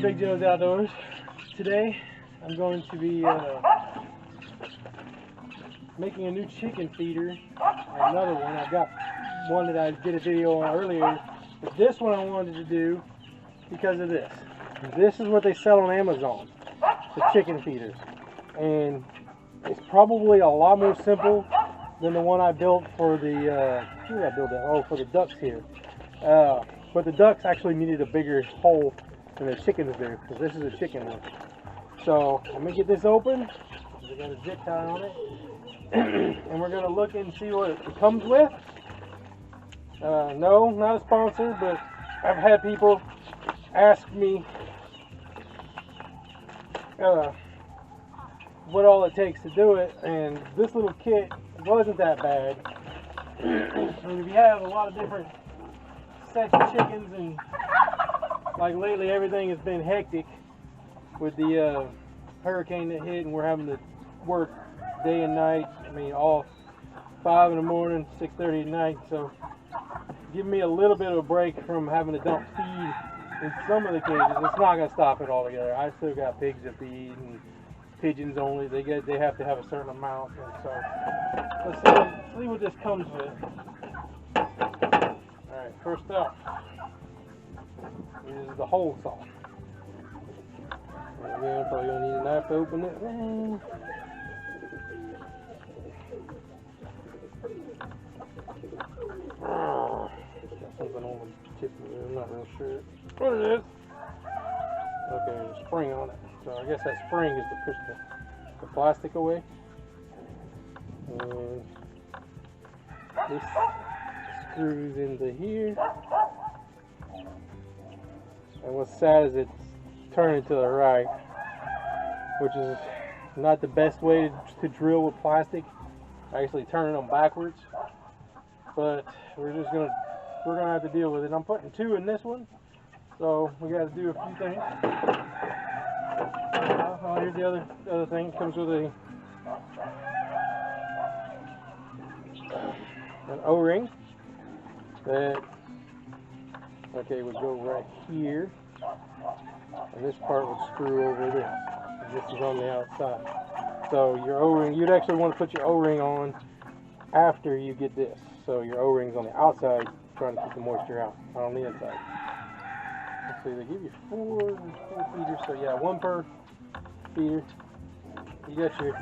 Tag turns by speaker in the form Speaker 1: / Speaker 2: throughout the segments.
Speaker 1: up, Big Joe's Outdoors? Today I'm going to be making a new chicken feeder. Another one. I've got one that I did a video on earlier, but this one I wanted to do because of this. This is what they sell on Amazon, the chicken feeders, and it's probably a lot more simple than the one I built for the who did I build that? Oh, for the ducks here. But the ducks actually needed a bigger hole than the chickens do, because this is a chicken one. So I'm gonna get this open. I got a zip tie on it, and we're gonna look and see what it comes with. No, not a sponsor, but I've had people ask me what all it takes to do it, and this little kit wasn't that bad. And if you have a lot of different sets of chickens, and like lately everything has been hectic with the hurricane that hit, and we're having to work day and night. I mean, all 5 in the morning, 6:30 at night. So give me a little bit of a break from having to dump feed in some of the cages. It's not going to stop it altogether. I still got pigs to feed, and pigeons only. They have to have a certain amount. And so let's see what this comes with. All right, first up is the hole saw. Again, probably gonna need a knife to open it. Got something on the tip of it. I'm not real sure what it is. Okay, there's a spring on it. So I guess that spring is to push the plastic away. And this screws into here. And what's sad is it's turning to the right, which is not the best way to drill with plastic. Actually turning them backwards. But we're gonna have to deal with it. I'm putting 2 in this one, so we got to do a few things. Oh, here's the other thing. It comes with an O-ring that would go right here, and this part would screw over this. This is on the outside. So your O-ring, you'd actually want to put your O-ring on after you get this. So your O-ring's on the outside, trying to keep the moisture out, not on the inside. Let's see, they give you 4 feeders, so yeah, 1 per feeder. You got your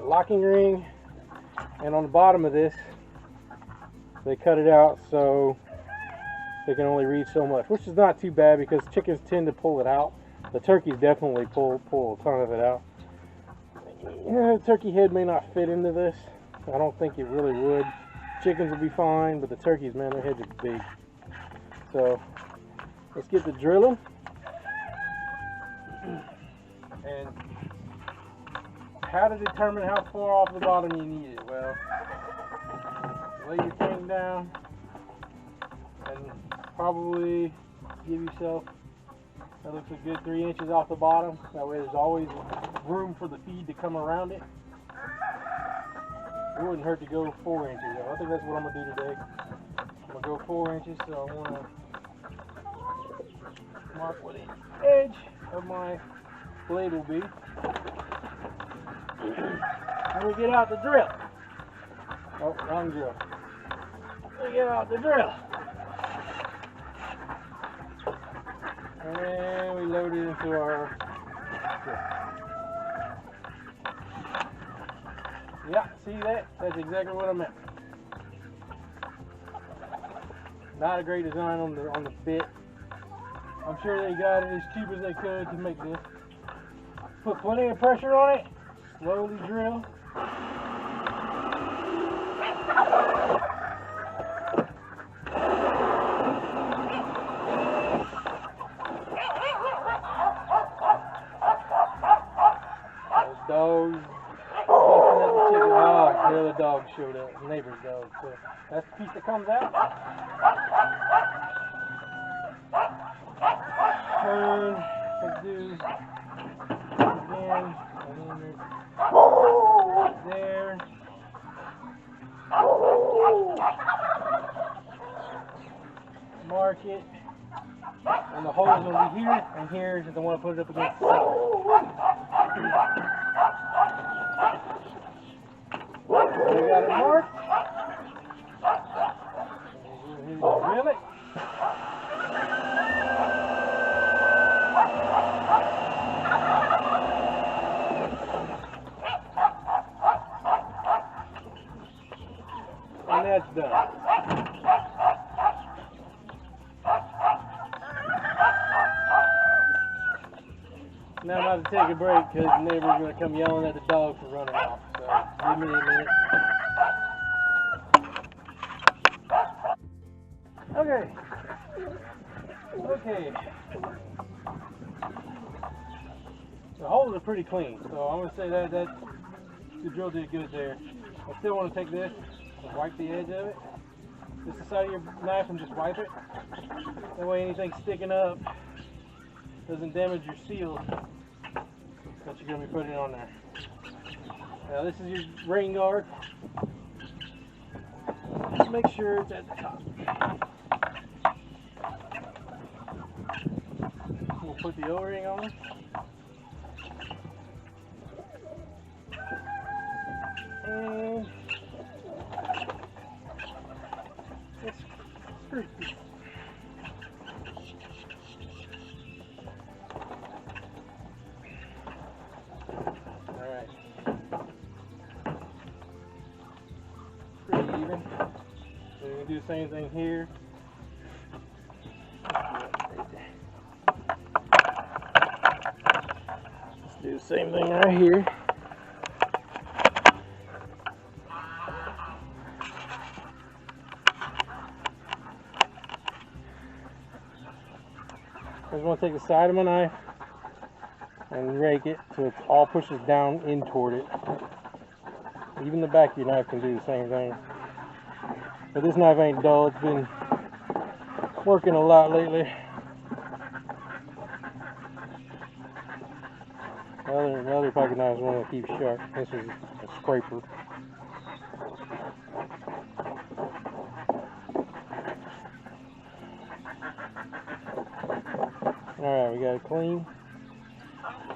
Speaker 1: locking ring, and on the bottom of this, they cut it out so they can only reach so much, which is not too bad because chickens tend to pull it out. The turkeys definitely pull a ton of it out. Yeah, the turkey head may not fit into this. I don't think it really would. Chickens would be fine, but the turkeys, man, their heads are big. So let's get to drilling. And how to determine how far off the bottom you need it? Well, lay your thing down and probably give yourself, that looks a good 3 inches off the bottom. That way there's always room for the feed to come around it. It wouldn't hurt to go 4 inches though. I think that's what I'm going to do today. I'm going to go 4 inches, so I want to mark where the edge of my blade will be. And we get out the drill. Oh, wrong drill. We get out the drill. And we load it into our drill. Yeah, see that? That's exactly what I meant. Not a great design on the bit. I'm sure they got it as cheap as they could to make this. Put plenty of pressure on it. Slowly drill. Those dogs. Oh, the other dog showed up. Neighbor's dog. So that's the piece that comes out. Turn. Let's do again. And then there. Mark it. And the hole is going to be here, and here is the one I put it up against the side. So we got it marked. Drill it. And that's done. Now I'm about to take a break because the neighbor's going to come yelling at the dog for running off. So give me a minute. Okay. Okay. The holes are pretty clean, so I'm going to say that the drill did good there. I still want to take this and wipe the edge of it. Just the side of your knife and just wipe it. That way anything sticking up doesn't damage your seal that you're going to be putting on there. Now this is your rain guard. Just make sure it's at the top. We'll put the O-ring on. And let's screw this. Alright. Pretty even. So you're going to do the same thing here. Let's do the same thing right here. I just want to take the side of my knife and rake it so it all pushes down in toward it. Even the back of your knife can do the same thing. But this knife ain't dull, it's been working a lot lately. The other pocket knife is one that keeps sharp. This is a scraper. Alright, we got it clean.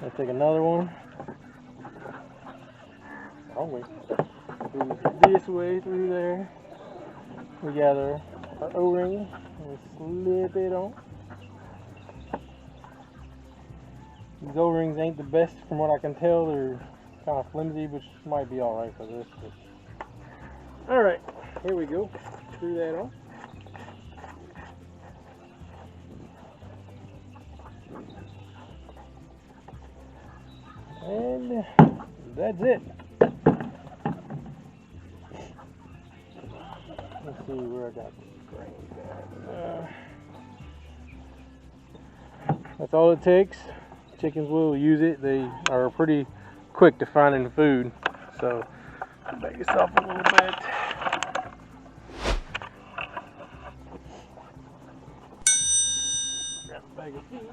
Speaker 1: Let's take another one. Oh wait. Through this way, through there. We got our O-ring. And slip it on. These O-rings ain't the best from what I can tell. They're kind of flimsy, which might be alright for this. Alright, here we go. Screw that on. And that's it. Let's see where I got this grain. That's all it takes. Chickens will use it. They are pretty quick to finding food. So back this up a little bit. Grab a bag of feed.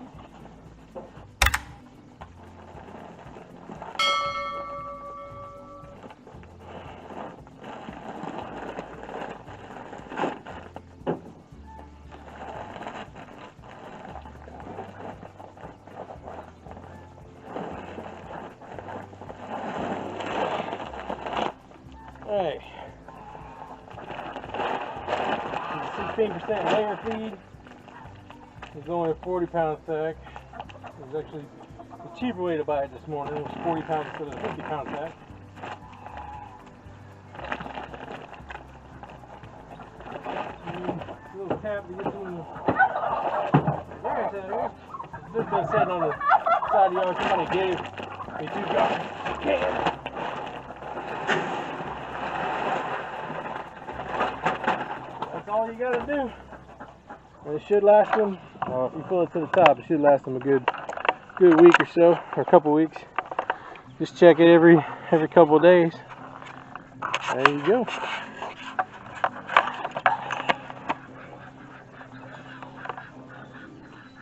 Speaker 1: Alright, 16% layer feed. It's only a 40-pound sack. It was actually the cheaper way to buy it this morning. It was 40 pounds instead of a 50-pound sack. Little tap to get some grass out of here. This has been sitting on the side of the yard. Somebody gave me 2 drops. Can. All you gotta do, and it should last them. If you fill it to the top, it should last them a good week or so, or a couple weeks. Just check it every couple of days. There you go.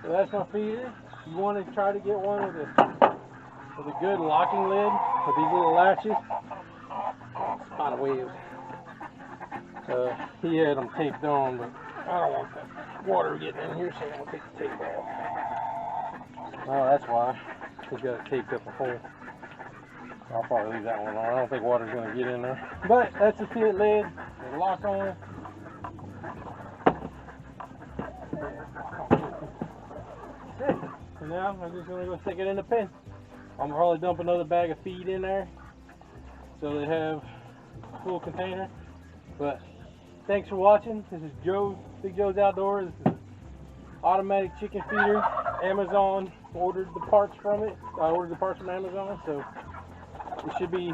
Speaker 1: So that's my feeder. You want to try to get one with a good locking lid with these little latches. Spot of wheels. He had them taped on, but I don't want that. water getting in here, so I'm gonna take the tape off. Oh, that's why. He's got it taped up a hole. I'll probably leave that one on. I don't think water's gonna get in there. But that's the fit lid. There's a lock on it. That's it. So now I'm just gonna go stick it in the pen. I'm probably dump another bag of feed in there so they have a full container. But thanks for watching. This is Big Joe's Outdoors. This is automatic chicken feeder. Amazon ordered the parts from it. I ordered the parts from Amazon, so it should be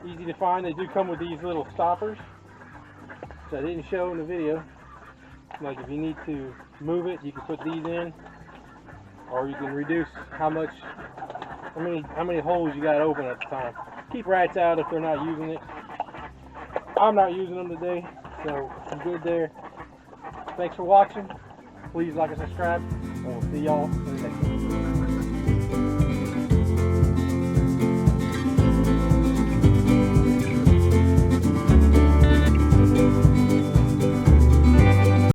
Speaker 1: easy to find. They do come with these little stoppers, so I didn't show in the video. Like if you need to move it, you can put these in, or you can reduce how many holes you got open at the time. Keep rats out if they're not using it. I'm not using them today, so I'm good there. Thanks for watching. Please like and subscribe, and we'll see y'all in the next one.